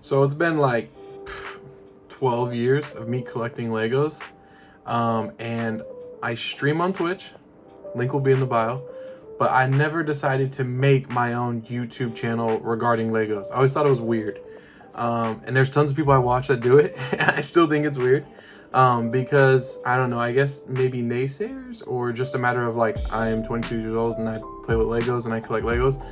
So it's been like 12 years of me collecting Legos. And I stream on Twitch. Link will be in the bio. But I never decided to make my own YouTube channel regarding Legos. I always thought it was weird. And there's tons of people I watch that do it. And I still think it's weird. Because I don't know, I guess maybe naysayers or just a matter of like, I am 22 years old and I play with Legos and I collect Legos.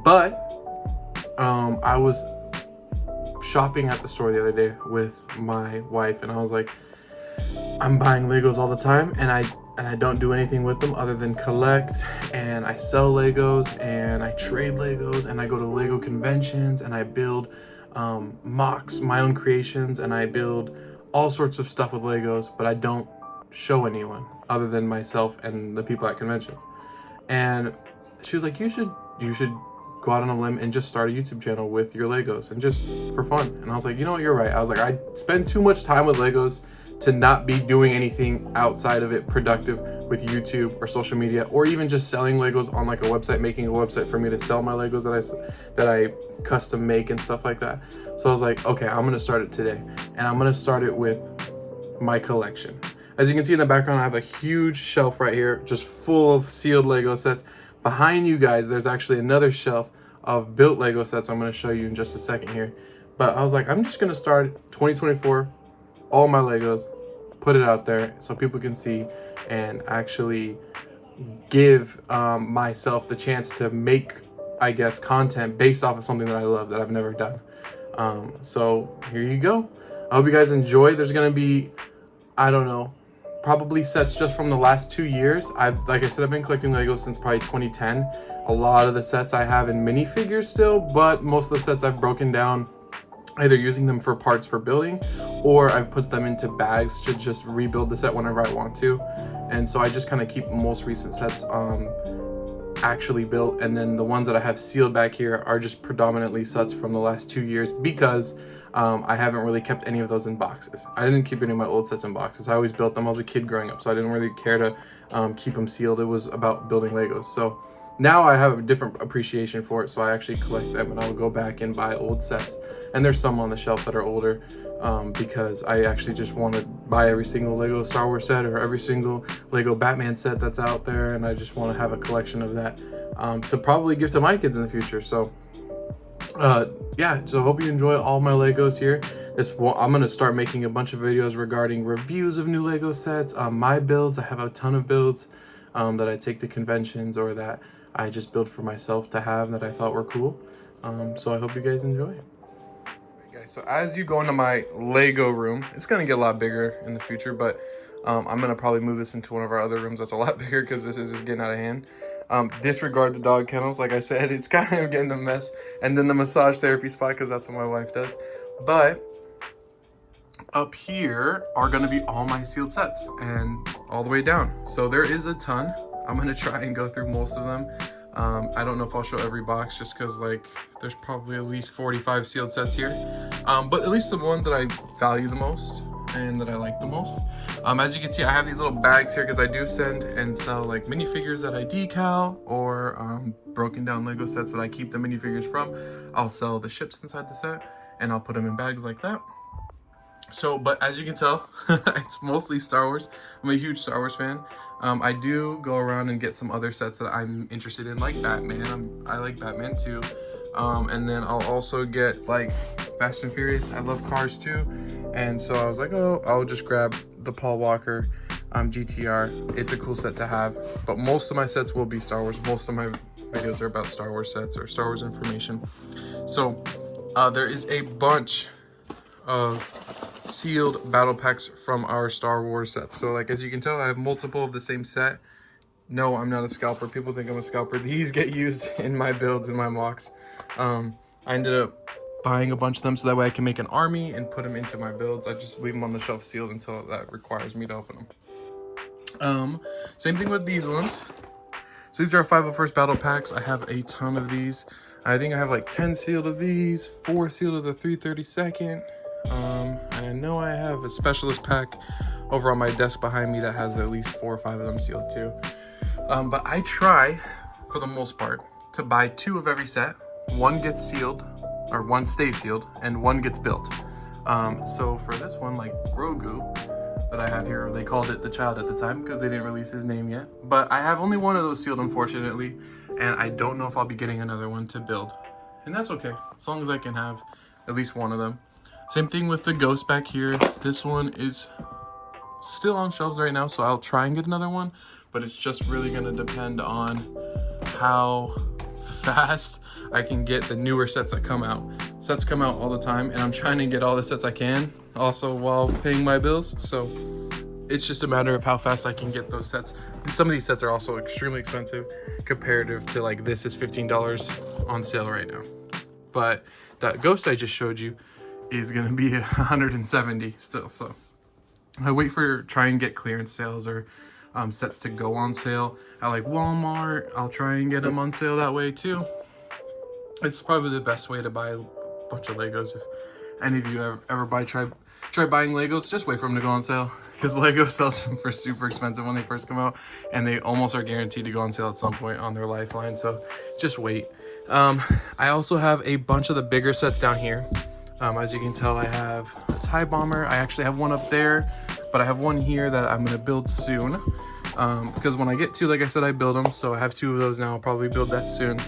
But I was shopping at the store the other day with my wife and I was like, I'm buying Legos all the time and I don't do anything with them other than collect, and I sell Legos and I trade Legos and I go to Lego conventions and I build mocks, my own creations, and I build all sorts of stuff with Legos, but I don't show anyone other than myself and the people at conventions. And she was like, you should go out on a limb and just start a YouTube channel with your Legos and just for fun. And I was like, you know what, you're right. I was like, I spend too much time with Legos to not be doing anything outside of it productive with YouTube or social media, or even just selling Legos on like a website, making a website for me to sell my Legos that I custom make and stuff like that. So I was like, okay, I'm gonna start it today, and I'm gonna start it with my collection. As you can see in the background, I have a huge shelf right here, just full of sealed Lego sets. Behind you guys, there's actually another shelf of built Lego sets I'm gonna show you in just a second here. But I was like, I'm just gonna start 2024, all my Legos, put it out there so people can see and actually give myself the chance to make, I guess, content based off of something that I love that I've never done. So here you go. I hope you guys enjoy. There's gonna be, I don't know, probably sets just from the last 2 years. Like I said, I've been collecting Legos since probably 2010. A lot of the sets I have in minifigures still, but most of the sets I've broken down, either using them for parts for building, or I've put them into bags to just rebuild the set whenever I want to. And so I just kind of keep most recent sets actually built, and then the ones that I have sealed back here are just predominantly sets from the last 2 years, because I haven't really kept any of those in boxes. I didn't keep any of my old sets in boxes. I always built them. I was a kid growing up, so I didn't really care to keep them sealed. It was about building Legos. So now I have a different appreciation for it, so I actually collect them, and I'll go back and buy old sets. And there's some on the shelf that are older, because I actually just want to buy every single Lego Star Wars set or every single Lego Batman set that's out there, and I just want to have a collection of that to probably give to my kids in the future. So yeah, so I hope you enjoy all my Legos here. I'm gonna start making a bunch of videos regarding reviews of new Lego sets, my builds. I have a ton of builds that I take to conventions or that I just build for myself to have that I thought were cool. So I hope you guys enjoy. Guys, so as you go into my Lego room, it's gonna get a lot bigger in the future, but I'm gonna probably move this into one of our other rooms that's a lot bigger, because this is just getting out of hand. Disregard the dog kennels, like I said, it's kind of getting a mess. And then the massage therapy spot, because that's what my wife does. But up here are gonna be all my sealed sets, and all the way down. So there is a ton. I'm gonna try and go through most of them. I don't know if I'll show every box, just because like there's probably at least 45 sealed sets here, but at least the ones that I value the most and that I like the most. As you can see, I have these little bags here because I do send and sell like minifigures that I decal, or broken down Lego sets that I keep the minifigures from. I'll sell the ships inside the set and I'll put them in bags like that. So, but as you can tell, it's mostly Star Wars. I'm a huge Star Wars fan. I do go around and get some other sets that I'm interested in, like Batman. I like Batman too. And then I'll also get like Fast and Furious. I love cars too. And so I was like, oh, I'll just grab the Paul Walker GTR. It's a cool set to have. But most of my sets will be Star Wars. Most of my videos are about Star Wars sets or Star Wars information. So there is a bunch of sealed battle packs from our Star Wars sets. So like, as you can tell, I have multiple of the same set. No, I'm not a scalper. People think I'm a scalper. These get used in my builds and my mocks. I ended up buying a bunch of them so that way I can make an army and put them into my builds. I just leave them on the shelf sealed until that requires me to open them. Same thing with these ones. So these are 501st battle packs. I have a ton of these. I think I have like 10 sealed of these, 4 sealed of the 332nd. And I know I have a specialist pack over on my desk behind me that has at least 4 or 5 of them sealed too. But I try, for the most part, to buy 2 of every set. 1 gets sealed, or one stays sealed, and one gets built. So for this one, like Grogu that I have here, they called it the child at the time because they didn't release his name yet. But I have only one of those sealed, unfortunately, and I don't know if I'll be getting another one to build. And that's okay, as long as I can have at least one of them. Same thing with the ghost back here. This one is still on shelves right now, so I'll try and get another one, but it's just really gonna depend on how fast I can get the newer sets that come out. Sets come out all the time, and I'm trying to get all the sets I can, also while paying my bills. So it's just a matter of how fast I can get those sets. Some of these sets are also extremely expensive comparative to, like, this is $15 on sale right now. But that ghost I just showed you is gonna be 170 still. So I wait for try and get clearance sales or sets to go on sale at like Walmart. I'll try and get them on sale that way too. It's probably the best way to buy a bunch of Legos. If any of you ever try buying Legos, just wait for them to go on sale, because Lego sells them for super expensive when they first come out, and they almost are guaranteed to go on sale at some point on their lifeline. So just wait. I also have a bunch of the bigger sets down here. As you can tell, I have a TIE bomber. I actually have one up there, but I have one here that I'm gonna build soon. Because when I get two, like I said, I build them. So I have two of those now. I'll probably build that soon.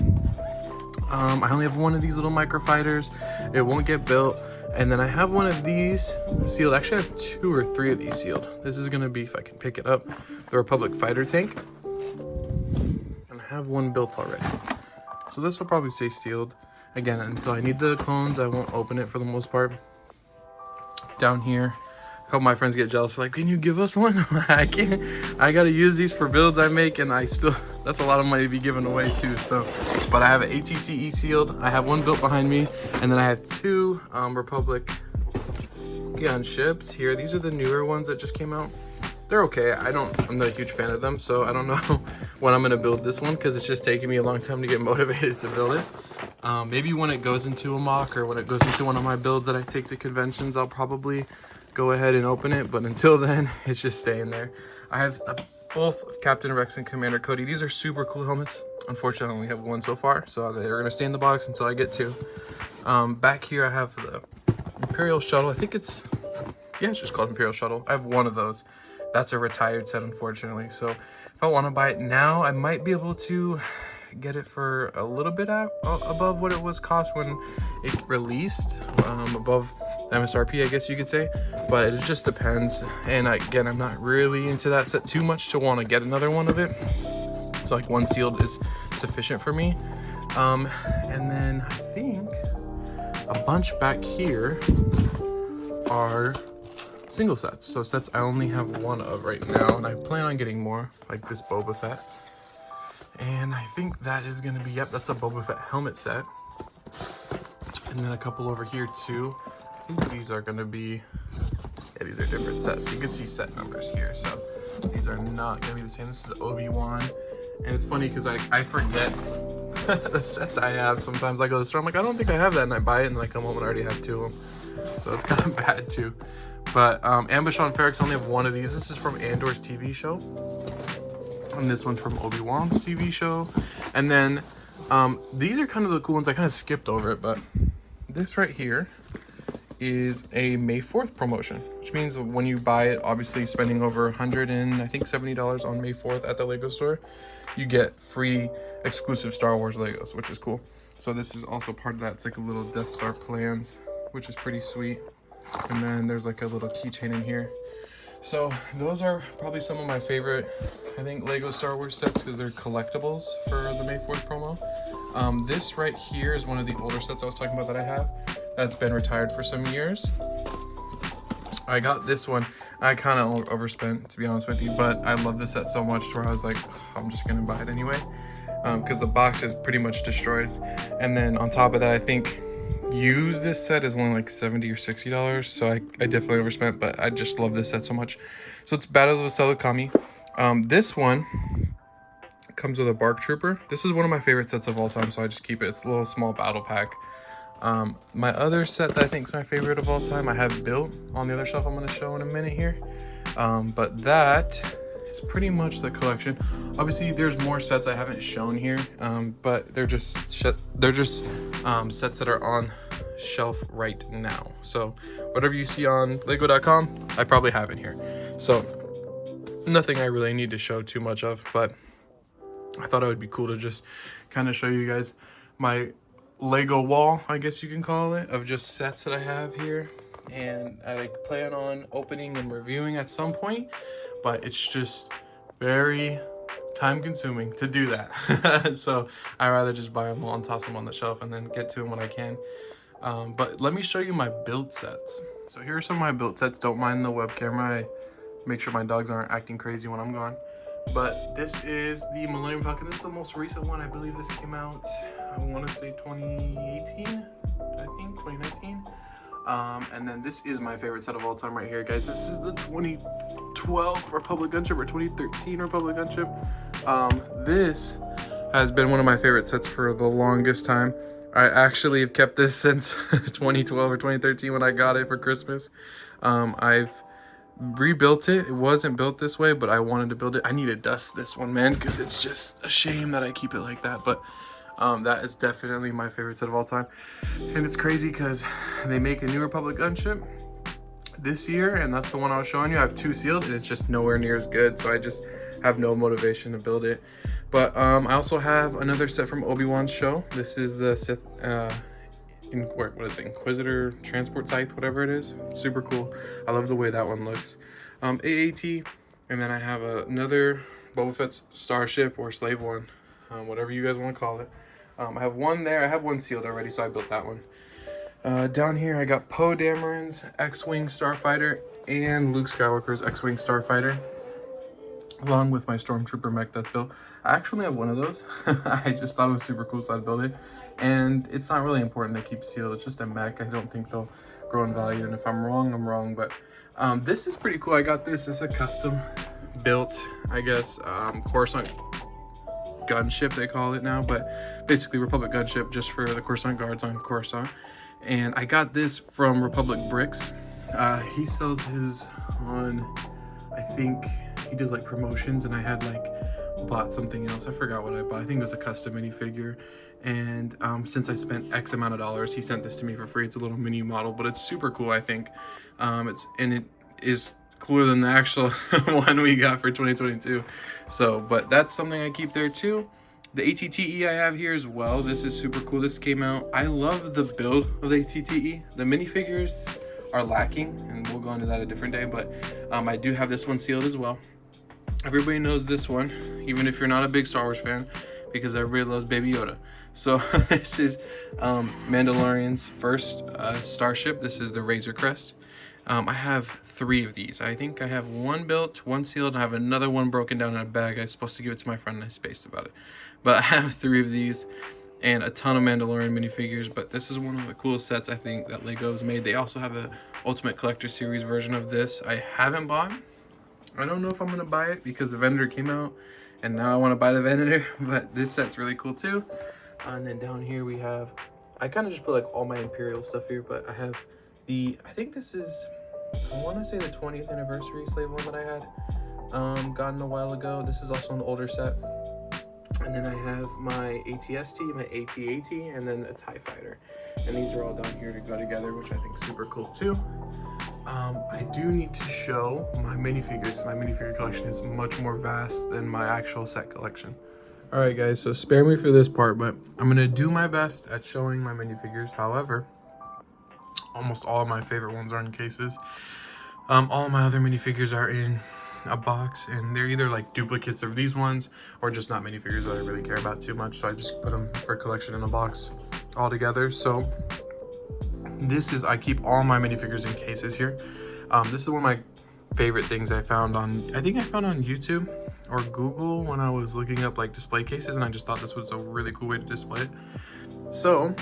I only have one of these little microfighters. It won't get built. And then I have one of these sealed. Actually, I have 2 or 3 of these sealed. This is gonna be, if I can pick it up, the Republic fighter tank. And I have one built already. So this will probably stay sealed. Again, until I need the clones, I won't open it for the most part. Down here, a couple of my friends get jealous, like, can you give us one? I can't. I gotta use these for builds I make, and that's a lot of money to be given away too. So, but I have an ATTE sealed. I have one built behind me, and then I have 2 Republic gunships here. These are the newer ones that just came out. They're okay. I'm not a huge fan of them, so I don't know when I'm gonna build this one, because it's just taking me a long time to get motivated to build it. Maybe when it goes into a mock, or when it goes into one of my builds that I take to conventions, I'll probably go ahead and open it. But until then, it's just staying there. I have both Captain Rex and Commander Cody. These are super cool helmets. Unfortunately, I only have one so far, so they're gonna stay in the box until I get 2. Back here, I have the Imperial Shuttle. I think it's just called Imperial Shuttle. I have one of those. That's a retired set, unfortunately. So if I want to buy it now, I might be able to get it for a little bit above what it was cost when it released, above the MSRP, I guess you could say. But it just depends. And again, I'm not really into that set too much to want to get another one of it. So like one sealed is sufficient for me. And then I think a bunch back here are single sets. So sets I only have one of right now, and I plan on getting more, like this Boba Fett. And I think that is going to be, yep, that's a Boba Fett helmet set. And then a couple over here too. I think these are going to be, yeah, these are different sets. You can see set numbers here. So these are not going to be the same. This is Obi-Wan. And it's funny because I forget the sets I have. Sometimes I go to the store, I'm like, I don't think I have that, and I buy it, and then I come home and I already have 2 of them. So that's kind of bad too. But Ambush on Ferrex, I only have one of these. This is from Andor's TV show. And this one's from Obi-Wan's TV show. And then these are kind of the cool ones. I kind of skipped over it, but this right here is a May 4th promotion, which means when you buy it, obviously spending over $170 on May 4th at the Lego store, you get free exclusive Star Wars Legos, which is cool. So this is also part of that. It's like a little Death Star plans, which is pretty sweet. And then there's like a little keychain in here. So those are probably some of my favorite, I think, Lego Star Wars sets, because they're collectibles for the May 4th promo. This right here is one of the older sets I was talking about that I have. That's been retired for some years. I got this one. I kind of overspent, to be honest with you, but I love this set so much where I was like, I'm just going to buy it anyway. Because the box is pretty much destroyed. And then on top of that, I think this set is only like $70 or $60, so I definitely overspent, but I just love this set so much. So it's Battle of the Selukami. This one comes with a Bark Trooper. This is one of my favorite sets of all time, so I just keep it. It's a little small battle pack. My other set that I think is my favorite of all time, I have built on the other shelf I'm going to show in a minute here. But that is pretty much the collection. Obviously, there's more sets I haven't shown here, but they're just sets that are on shelf right now. So whatever you see on Lego.com, I probably have in here. So nothing I really need to show too much of, but I thought it would be cool to just kind of show you guys my Lego wall, I guess you can call it, of just sets that I have here. And I plan on opening and reviewing at some point, but it's just very time consuming to do that. So I rather just buy them all and toss them on the shelf and then get to them when I can. But let me show you my build sets. So here are some of my build sets. Don't mind the web camera. I make sure my dogs aren't acting crazy when I'm gone. But this is the Millennium Falcon. This is the most recent one. I believe this came out, I want to say 2018, I think 2019. And then this is my favorite set of all time right here, guys. This is the 2012 Republic Gunship or 2013 Republic Gunship. This has been one of my favorite sets for the longest time. I actually have kept this since 2012 or 2013 when I got it for Christmas. I've rebuilt it. It wasn't built this way, but I wanted to build it. I need to dust this one, man, because it's just a shame that I keep it like that. But that is definitely my favorite set of all time. And it's crazy because they make a new Republic Gunship this year, and that's the one I was showing you. I have 2 sealed, and it's just nowhere near as good, so I just have no motivation to build it. But I also have another set from Obi-Wan's show. This is the Sith, what is it, Inquisitor Transport Scythe, whatever it is. Super cool. I love the way that one looks. AAT, and then I have another Boba Fett's Starship or Slave One, whatever you guys want to call it. I have one there. I have one sealed already, so I built that one. Down here, I got Poe Dameron's X-Wing Starfighter and Luke Skywalker's X-Wing Starfighter, along with my Stormtrooper mech that's built. I actually have one of those. I just thought it was super cool, so I'd build it. And it's not really important to keep sealed. It's just a mech. I don't think they'll grow in value, and if I'm wrong, I'm wrong. But this is pretty cool. I got this. It's a custom built, I guess, Coruscant gunship, they call it now, but basically Republic gunship just for the Coruscant guards on Coruscant. And I got this from Republic Bricks. He sells his on, I think he does like promotions, and I had like bought something else. I forgot what I bought. I think it was a custom minifigure. And since I spent X amount of dollars, he sent this to me for free. It's a little mini model, but it's super cool, I think. It is cooler than the actual one we got for 2022. So, but that's something I keep there too. The ATTE I have here as well. This is super cool. This came out. I love the build of the ATTE. The minifigures are lacking, and we'll go into that a different day, but I do have this one sealed as well. Everybody knows this one, even if you're not a big Star Wars fan, because everybody loves Baby Yoda. So this is Mandalorian's first starship. This is the Razor Crest. I have 3 of these. I think I have one built, one sealed, and I have another one broken down in a bag. I was supposed to give it to my friend, and I spaced about it. But I have 3 of these and a ton of Mandalorian minifigures. But this is one of the coolest sets I think that Lego's made. They also have a Ultimate Collector Series version of this. I haven't bought. I don't know if I'm gonna buy it because the Venator came out, and now I want to buy the Venator. But this set's really cool too. And then down here we have, I kind of just put like all my Imperial stuff here, but I have the, I think this is, I want to say the 20th anniversary Slave One that I had gotten a while ago. This is also an older set. And then I have my ATST, my AT-AT, and then a TIE Fighter. And these are all down here to go together, which I think is super cool too. I do need to show my minifigures. My minifigure collection is much more vast than my actual set collection. Alright guys, so spare me for this part, but I'm going to do my best at showing my minifigures. However, almost all of my favorite ones are in cases. All of my other minifigures are in a box, and they're either like duplicates of these ones or just not minifigures that I really care about too much, so I just put them for collection in a box all together. So this is, I keep all my minifigures in cases here. This is one of my favorite things I found on, I think I found on YouTube or Google when I was looking up like display cases, and I just thought this was a really cool way to display it. So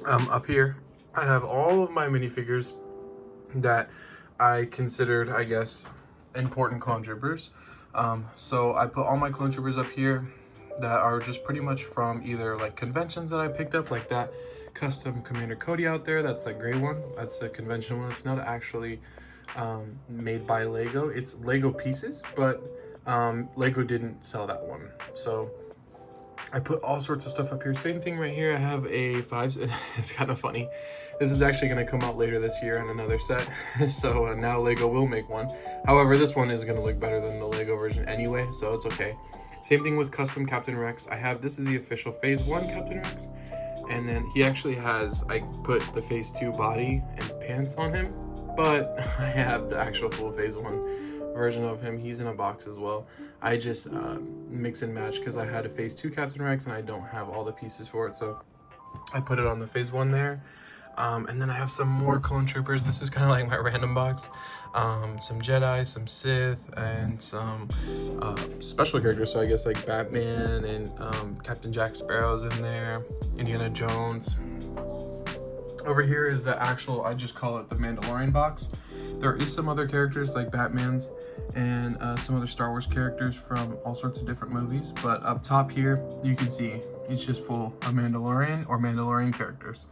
up here I have all of my minifigures that I considered, I guess, important clone troopers. So I put all my clone troopers up here that are just pretty much from either like conventions that I picked up, like that custom Commander Cody out there. That's the gray one. That's a convention one. It's not actually made by Lego. It's Lego pieces, but Lego didn't sell that one. So I put all sorts of stuff up here. Same thing right here. I have a 5s, and it's kind of funny. This is actually going to come out later this year on another set. So now Lego will make one. However, this one is going to look better than the Lego version anyway, so it's okay. Same thing with custom Captain Rex. This is the official Phase 1 Captain Rex. And then he actually has, I put the Phase 2 body and pants on him, but I have the actual full Phase 1 version of him. He's in a box as well. I just mix and match because I had a Phase 2 Captain Rex and I don't have all the pieces for it, so I put it on the Phase 1 there. And then I have some more clone troopers. This is kind of like my random box. Some Jedi, some Sith, and some special characters. So I guess like Batman and Captain Jack Sparrow's in there, Indiana Jones. Over here is the actual, I just call it the Mandalorian box. There is some other characters like Batman's and some other Star Wars characters from all sorts of different movies. But up top here, you can see it's just full of Mandalorian or Mandalorian characters.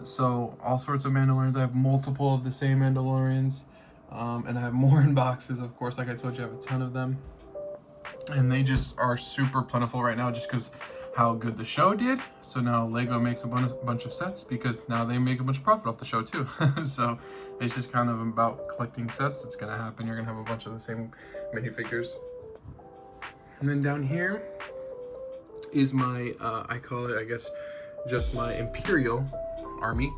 So all sorts of Mandalorians. I have multiple of the same Mandalorians, and I have more in boxes, of course. Like I told you, I have a ton of them, and they just are super plentiful right now just because how good the show did. So now Lego makes a bunch of sets because now they make a bunch of profit off the show too. So it's just kind of about collecting sets. That's gonna happen. You're gonna have a bunch of the same minifigures. And then down here is my, I call it, I guess, just my Imperial army.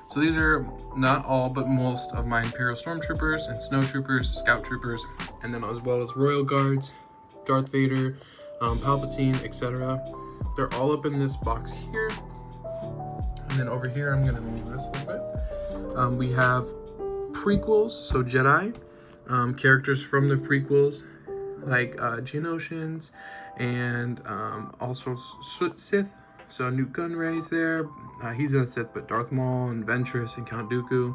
So these are not all, but most of my Imperial Stormtroopers and Snowtroopers, Scout Troopers, and then as well as Royal Guards, Darth Vader, Palpatine, etc. They're all up in this box here. And then over here, I'm gonna move this a little bit. We have prequels, so Jedi, characters from the prequels, like Geonosians, and also Sith. So Newt Gunray's there. He's not Sith, but Darth Maul and Ventress and Count Dooku.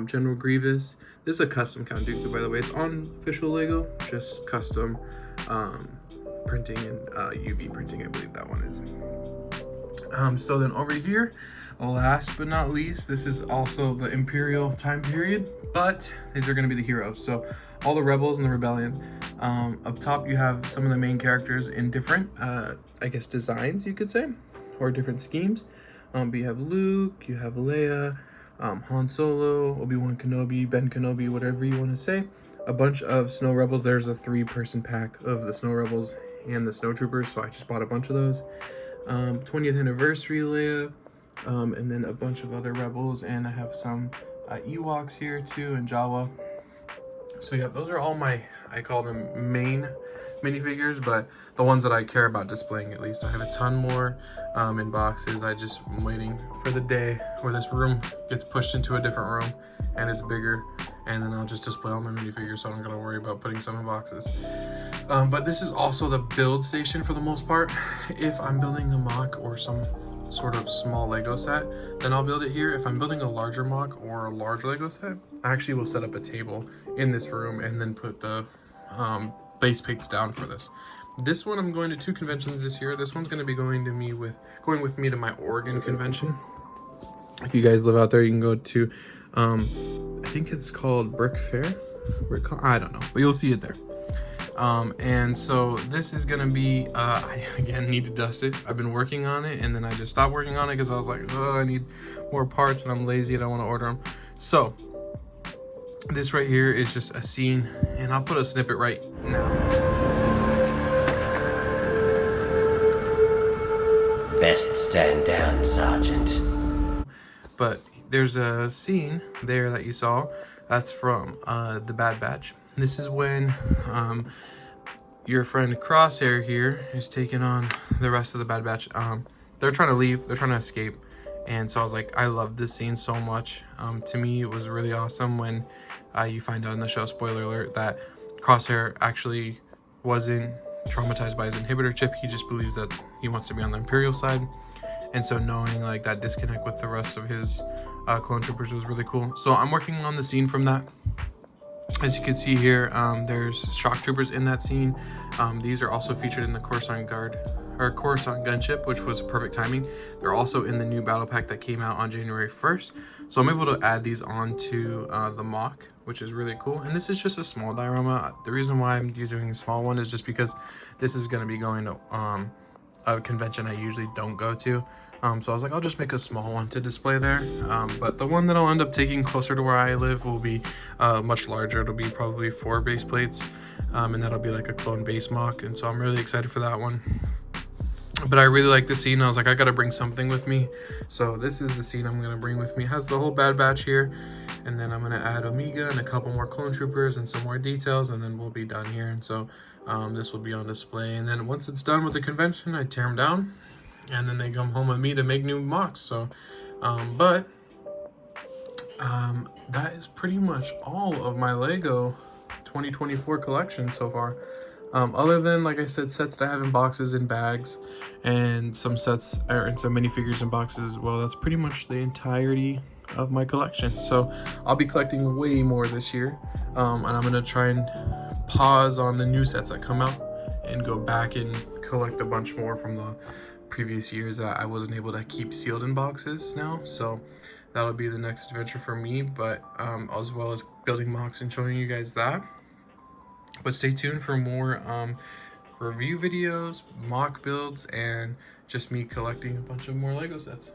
General Grievous. This is a custom Count Dooku, by the way. It's on official Lego, just custom printing and UV printing, I believe that one is. So then over here, last but not least, this is also the Imperial time period, but these are going to be the heroes. So all the rebels and the rebellion. Up top, you have some of the main characters in different, I guess, designs, you could say, or different schemes. But you have Luke, you have Leia, Han Solo, Obi-Wan Kenobi, Ben Kenobi, whatever you want to say. A bunch of Snow Rebels. There's a 3-person pack of the Snow Rebels and the Snowtroopers, so I just bought a bunch of those. 20th anniversary Leia, and then a bunch of other Rebels, and I have some Ewoks here too, and Jawa. So yeah, those are all my, I call them main minifigures, but the ones that I care about displaying at least. I have a ton more in boxes. I just am waiting for the day where this room gets pushed into a different room and it's bigger, and then I'll just display all my minifigures, so I don't gotta worry about putting some in boxes. But this is also the build station for the most part. If I'm building a mock or some sort of small Lego set, then I'll build it here. If I'm building a larger mock or a large Lego set, I actually will set up a table in this room and then put the base plates down for this. This one, I'm going to 2 conventions this year. This one's going to be going with me to my Oregon convention. If you guys live out there, you can go to I think it's called Brick Fair. I don't know, but you'll see it there. And so this is gonna be, I again need to dust it. I've been working on it, and then I just stopped working on it because I was like, oh, I need more parts, and I'm lazy, I don't want to order them. So this right here is just a scene, and I'll put a snippet right now. Best stand down, Sergeant. But there's a scene there that you saw. That's from the Bad Batch. This is when your friend Crosshair here is taking on the rest of the Bad Batch. They're trying to leave. They're trying to escape. And so I was like, I love this scene so much. To me, it was really awesome when you find out in the show, spoiler alert, that Crosshair actually wasn't traumatized by his inhibitor chip. He just believes that he wants to be on the Imperial side. And so knowing like that disconnect with the rest of his clone troopers was really cool. So I'm working on the scene from that. As you can see here, there's shock troopers in that scene. These are also featured in the Coruscant gunship, which was perfect timing. They're also in the new battle pack that came out on January 1st. So I'm able to add these onto the mock, which is really cool. And this is just a small diorama. The reason why I'm doing a small one is just because this is going to be going to a convention I usually don't go to. So I was like, I'll just make a small one to display there. But the one that I'll end up taking closer to where I live will be much larger. It'll be probably 4 base plates, and that'll be like a clone base mock. And so I'm really excited for that one. But I really like the scene. I was like, I gotta bring something with me. So this is the scene I'm gonna bring with me. It has the whole Bad Batch here. And then I'm gonna add Omega and a couple more clone troopers and some more details, and then we'll be done here. And so this will be on display. And then once it's done with the convention, I tear them down. And then they come home with me to make new mocks. So, that is pretty much all of my Lego 2024 collection so far. Other than, like I said, sets that I have in boxes and bags, and some sets and some minifigures in boxes as well. That's pretty much the entirety of my collection. So I'll be collecting way more this year, and I'm gonna try and pause on the new sets that come out and go back and collect a bunch more from the previous years that I wasn't able to keep sealed in boxes now. So that'll be the next adventure for me, but as well as building mocks and showing you guys that. But stay tuned for more review videos, mock builds, and just me collecting a bunch of more Lego sets.